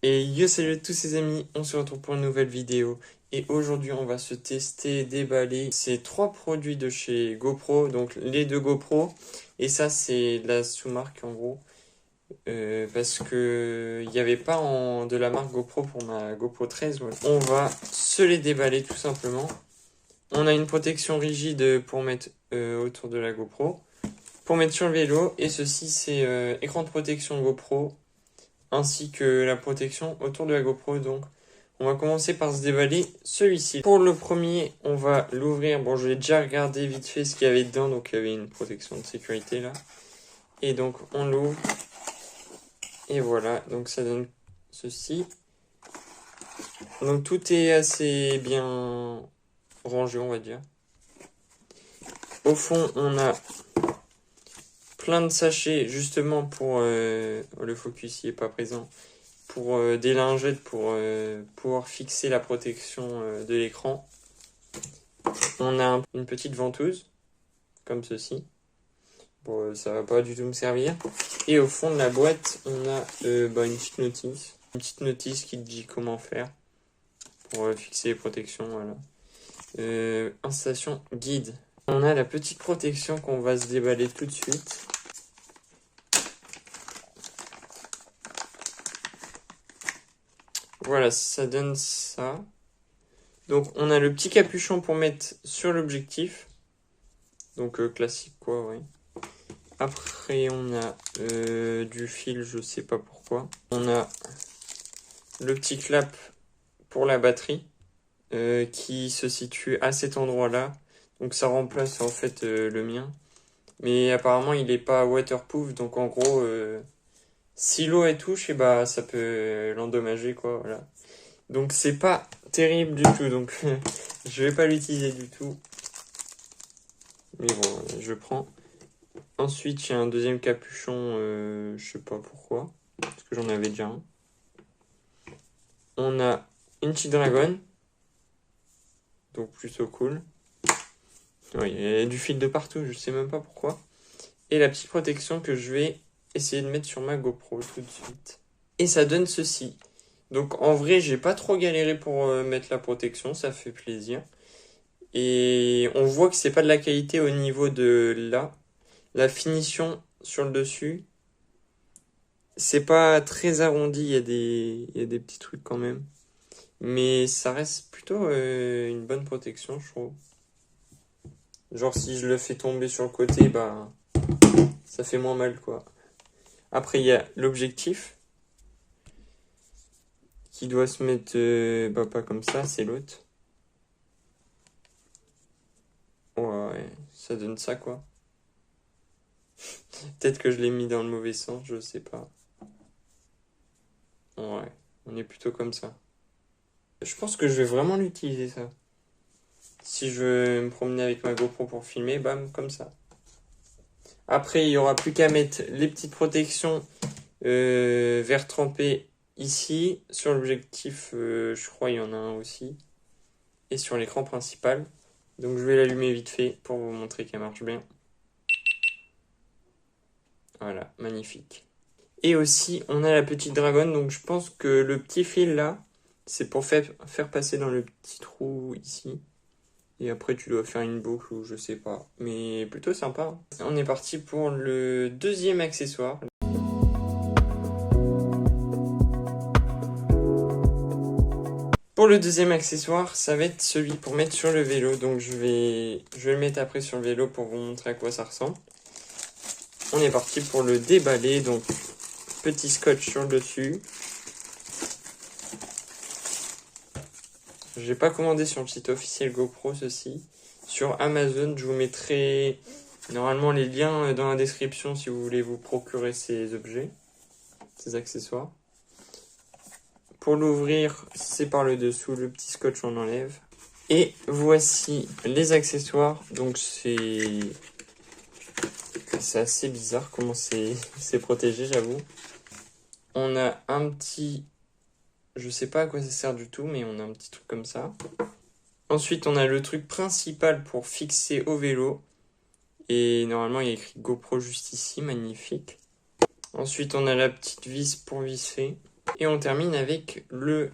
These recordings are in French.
Et yo, salut à tous ces amis, on se retrouve pour une nouvelle vidéo. Et aujourd'hui on va se tester, déballer ces trois produits de chez GoPro, donc les deux GoPro. Et ça c'est la sous-marque en gros, parce que il n'y avait pas de la marque GoPro pour ma GoPro 13. Ouais. On va se les déballer tout simplement. On a une protection rigide pour mettre autour de la GoPro, pour mettre sur le vélo. Et ceci c'est écran de protection GoPro, ainsi que la protection autour de la GoPro. Donc on va commencer par se déballer celui-ci. Pour le premier, on va l'ouvrir. Bon, je l'ai déjà regardé vite fait ce qu'il y avait dedans, donc il y avait une protection de sécurité là. Et donc on l'ouvre. Et voilà, donc ça donne ceci. Donc tout est assez bien rangé, on va dire. Au fond, on a plein de sachets justement pour... le focus ici est pas présent. Pour des lingettes pour pouvoir fixer la protection de l'écran. On a une petite ventouse, comme ceci. Bon, ça va pas du tout me servir. Et au fond de la boîte, on a une petite notice. Une petite notice qui te dit comment faire pour fixer les protections. Voilà. Installation guide. On a la petite protection qu'on va se déballer tout de suite. Voilà, ça donne ça. Donc on a le petit capuchon pour mettre sur l'objectif. Donc classique quoi, ouais. Après on a du fil, je sais pas pourquoi. On a le petit clap pour la batterie qui se situe à cet endroit-là. Donc ça remplace en fait le mien. Mais apparemment il est pas waterproof, donc en gros si l'eau elle touche, et bah ça peut l'endommager quoi, voilà. Donc c'est pas terrible du tout, donc je vais pas l'utiliser du tout. Mais bon, je prends. Ensuite, il y a un deuxième capuchon, je sais pas pourquoi, parce que j'en avais déjà un. On a une petite dragonne, donc plutôt cool. Oui, il y a du fil de partout, je sais même pas pourquoi. Et la petite protection que je vais essayer de mettre sur ma GoPro tout de suite. Et ça donne ceci. Donc en vrai, j'ai pas trop galéré pour mettre la protection, ça fait plaisir. Et on voit que c'est pas de la qualité au niveau de là. La finition sur le dessus, c'est pas très arrondi, il y a des petits trucs quand même. Mais ça reste plutôt une bonne protection, je trouve. Genre si je le fais tomber sur le côté, bah ça fait moins mal quoi. Après il y a l'objectif qui doit se mettre pas comme ça, c'est l'autre. Ouais, ça donne ça quoi. Peut-être que je l'ai mis dans le mauvais sens, je sais pas. Ouais, on est plutôt comme ça. Je pense que je vais vraiment l'utiliser ça. Si je veux me promener avec ma GoPro pour filmer, bam, comme ça. Après, il n'y aura plus qu'à mettre les petites protections verre trempé ici. Sur l'objectif, je crois il y en a un aussi. Et sur l'écran principal. Donc je vais l'allumer vite fait pour vous montrer qu'elle marche bien. Voilà, magnifique. Et aussi, on a la petite dragonne. Donc je pense que le petit fil là, c'est pour faire passer dans le petit trou ici. Et après, tu dois faire une boucle ou je sais pas. Mais plutôt sympa. On est parti pour le deuxième accessoire. Pour le deuxième accessoire, ça va être celui pour mettre sur le vélo. Donc je vais le mettre après sur le vélo pour vous montrer à quoi ça ressemble. On est parti pour le déballer. Donc petit scotch sur le dessus. J'ai pas commandé sur le site officiel GoPro ceci. Sur Amazon, je vous mettrai normalement les liens dans la description si vous voulez vous procurer ces objets, ces accessoires. Pour l'ouvrir, c'est par le dessous, le petit scotch on enlève. Et voici les accessoires. Donc c'est assez bizarre comment c'est protégé, j'avoue. On a un petit... Je sais pas à quoi ça sert du tout, mais on a un petit truc comme ça. Ensuite, on a le truc principal pour fixer au vélo. Et normalement, il y a écrit GoPro juste ici, magnifique. Ensuite, on a la petite vis pour visser. Et on termine avec le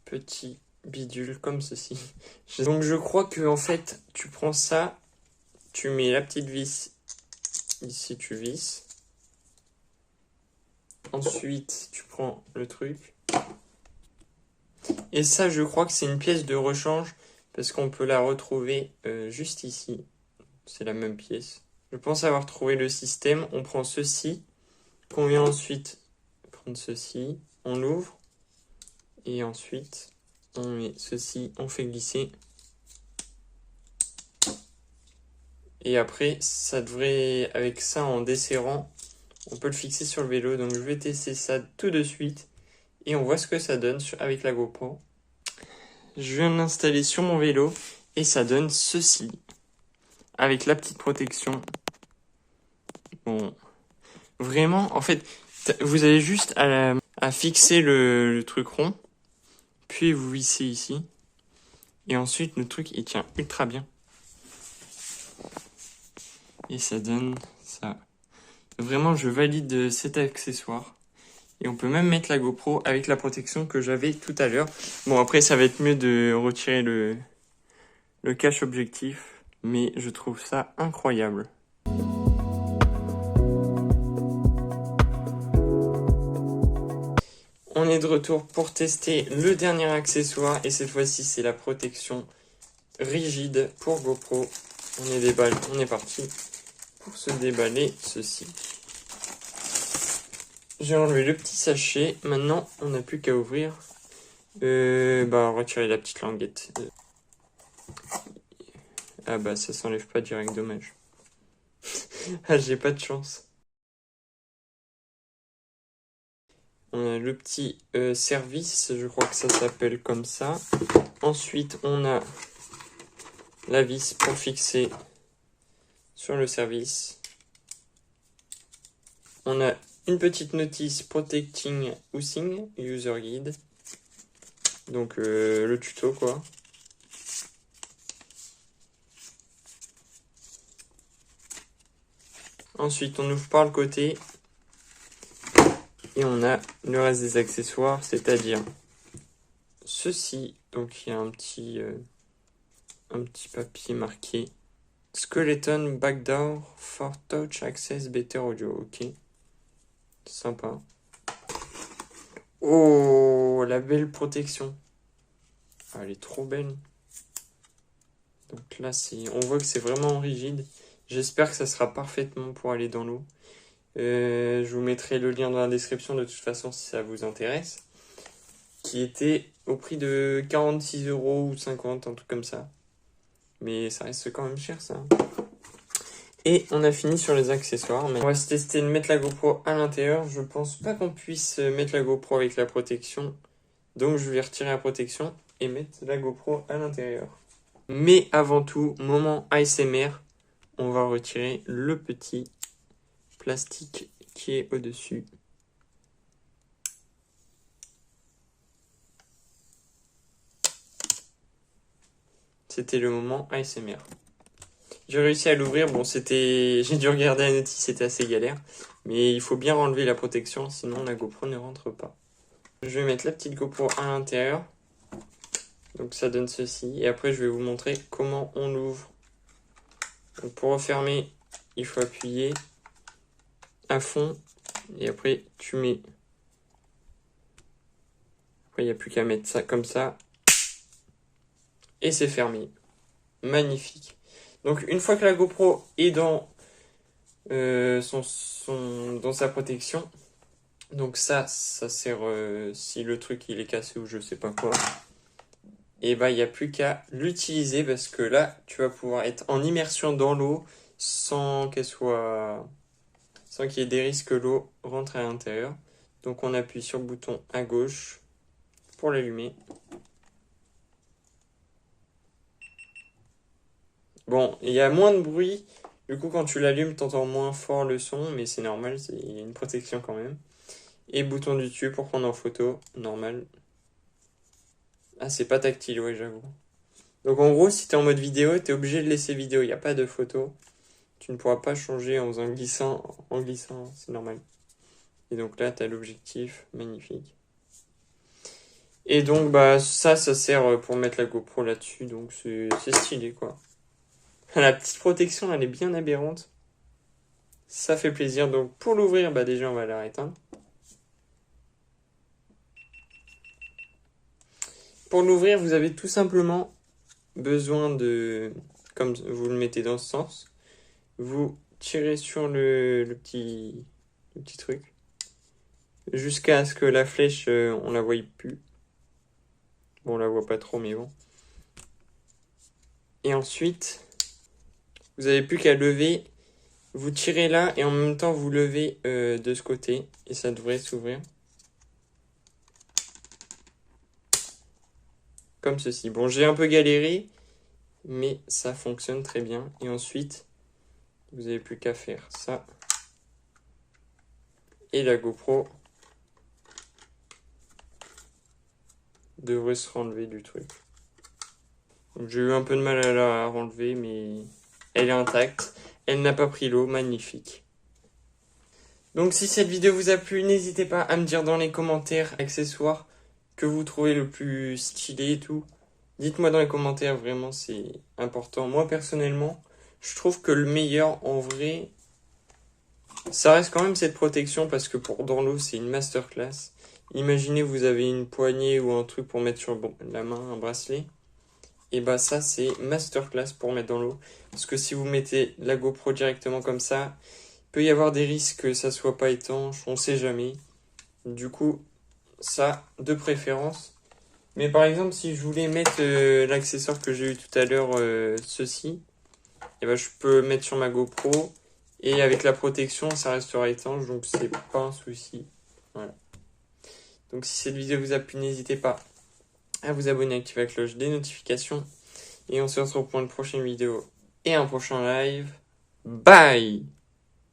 petit bidule comme ceci. Donc je crois que en fait, tu prends ça, tu mets la petite vis ici, tu visses. Ensuite, tu prends le truc. Et ça, je crois que c'est une pièce de rechange parce qu'on peut la retrouver juste ici. C'est la même pièce. Je pense avoir trouvé le système. On prend ceci. On vient ensuite prendre ceci. On l'ouvre. Et ensuite, on met ceci. On fait glisser. Et après, ça devrait, avec ça en desserrant, on peut le fixer sur le vélo. Donc je vais tester ça tout de suite. Et on voit ce que ça donne avec la GoPro. Je viens de l'installer sur mon vélo. Et ça donne ceci. Avec la petite protection. Bon. Vraiment, en fait, vous avez juste à fixer le truc rond. Puis vous vissez ici. Et ensuite, le truc, il tient ultra bien. Et ça donne ça. Vraiment, je valide cet accessoire. Et on peut même mettre la GoPro avec la protection que j'avais tout à l'heure. Bon, après, ça va être mieux de retirer le cache objectif. Mais je trouve ça incroyable. On est de retour pour tester le dernier accessoire. Et cette fois-ci, c'est la protection rigide pour GoPro. On est parti pour se déballer ceci. J'ai enlevé le petit sachet. Maintenant, on n'a plus qu'à ouvrir. Retirer la petite languette. Ah bah, ça s'enlève pas direct, dommage. Ah, j'ai pas de chance. On a le petit service, je crois que ça s'appelle comme ça. Ensuite, on a la vis pour fixer sur le service. On a une petite notice Protecting Housing User Guide. Donc le tuto quoi. Ensuite on ouvre par le côté. Et on a le reste des accessoires, c'est-à-dire ceci. Donc il y a un petit papier marqué. Skeleton Backdoor for Touch Access Better Audio. Ok. Sympa. Oh, la belle protection. Ah, elle est trop belle. Donc là, on voit que c'est vraiment rigide. J'espère que ça sera parfaitement pour aller dans l'eau. Je vous mettrai le lien dans la description de toute façon si ça vous intéresse. Qui était au prix de 46 € ou 50, un truc comme ça. Mais ça reste quand même cher ça. Et on a fini sur les accessoires. On va se tester de mettre la GoPro à l'intérieur. Je pense pas qu'on puisse mettre la GoPro avec la protection. Donc je vais retirer la protection et mettre la GoPro à l'intérieur. Mais avant tout, moment ASMR, on va retirer le petit plastique qui est au-dessus. C'était le moment ASMR. J'ai réussi à l'ouvrir. Bon, j'ai dû regarder la notice, c'était assez galère. Mais il faut bien enlever la protection, sinon la GoPro ne rentre pas. Je vais mettre la petite GoPro à l'intérieur. Donc ça donne ceci. Et après, je vais vous montrer comment on l'ouvre. Donc pour refermer, il faut appuyer à fond. Et après, tu mets... Après, il n'y a plus qu'à mettre ça comme ça. Et c'est fermé. Magnifique. Donc une fois que la GoPro est dans, dans sa protection, donc ça sert si le truc il est cassé ou je sais pas quoi. Et bah il n'y a plus qu'à l'utiliser parce que là tu vas pouvoir être en immersion dans l'eau sans qu'il y ait des risques que l'eau rentre à l'intérieur. Donc on appuie sur le bouton à gauche pour l'allumer. Bon, il y a moins de bruit. Du coup, quand tu l'allumes, tu entends moins fort le son, mais c'est normal, il y a une protection quand même. Et bouton du dessus pour prendre en photo, normal. Ah, c'est pas tactile, ouais, j'avoue. Donc en gros, si tu es en mode vidéo, tu es obligé de laisser vidéo, il n'y a pas de photo. Tu ne pourras pas changer en glissant, c'est normal. Et donc là, tu as l'objectif, magnifique. Et donc, bah, ça sert pour mettre la GoPro là-dessus, donc c'est stylé, quoi. La petite protection, elle est bien aberrante. Ça fait plaisir. Donc, pour l'ouvrir, bah, déjà, on va la éteindre. Pour l'ouvrir, vous avez tout simplement besoin de... Comme vous le mettez dans ce sens, vous tirez sur le petit truc jusqu'à ce que la flèche, on la voie plus. Bon, on la voit pas trop, mais bon. Et ensuite, vous n'avez plus qu'à lever. Vous tirez là et en même temps, vous levez de ce côté. Et ça devrait s'ouvrir. Comme ceci. Bon, j'ai un peu galéré, mais ça fonctionne très bien. Et ensuite, vous n'avez plus qu'à faire ça. Et la GoPro devrait se renlever du truc. J'ai eu un peu de mal à la renlever, mais elle est intacte. Elle n'a pas pris l'eau, magnifique. Donc si cette vidéo vous a plu, n'hésitez pas à me dire dans les commentaires accessoires que vous trouvez le plus stylé et tout. Dites-moi dans les commentaires, vraiment c'est important. Moi personnellement, je trouve que le meilleur en vrai, ça reste quand même cette protection parce que pour dans l'eau c'est une masterclass. Imaginez vous avez une poignée ou un truc pour mettre sur la main, un bracelet. Et bah ça c'est masterclass pour mettre dans l'eau. Parce que si vous mettez la GoPro directement comme ça, il peut y avoir des risques que ça soit pas étanche, on sait jamais. Du coup, ça de préférence. Mais par exemple, si je voulais mettre l'accessoire que j'ai eu tout à l'heure, ceci, et ben je peux mettre sur ma GoPro. Et avec la protection, ça restera étanche, donc c'est pas un souci. Voilà. Donc si cette vidéo vous a plu, n'hésitez pas à vous abonner, activer la cloche des notifications. Et on se retrouve pour une prochaine vidéo et un prochain live. Bye!